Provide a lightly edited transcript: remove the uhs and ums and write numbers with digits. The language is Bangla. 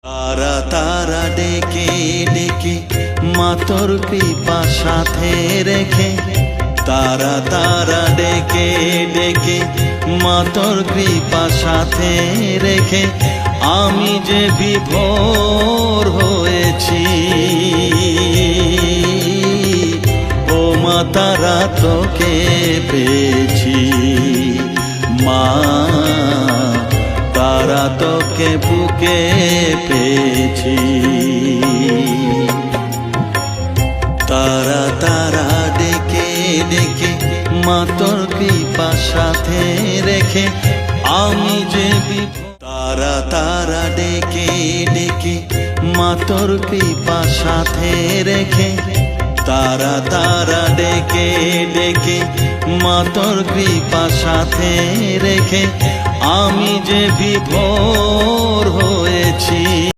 তারা তারা ডেকে ডেকে মা তোর কৃপা সাথে রেখে, তারা তারা ডেকে ডেকে মা তোর কৃপা সাথে রেখে, আমি যে বিভোর হয়েছি। ও মা তারা তোকে পেয়েছি, মা তারা তোকে বুকে পেয়েছি। তারা তারা ডেকে ডেকে মা তোর কৃপা সাথে রেখে, আমি যে তারা তারা ডেকে ডেকে মা তোর কৃপা সাথে রেখে, তারা তারা ডেকে ডেকে মা তোর কৃপা সাথে রেখে, আমি যে বিভোর হয়েছি।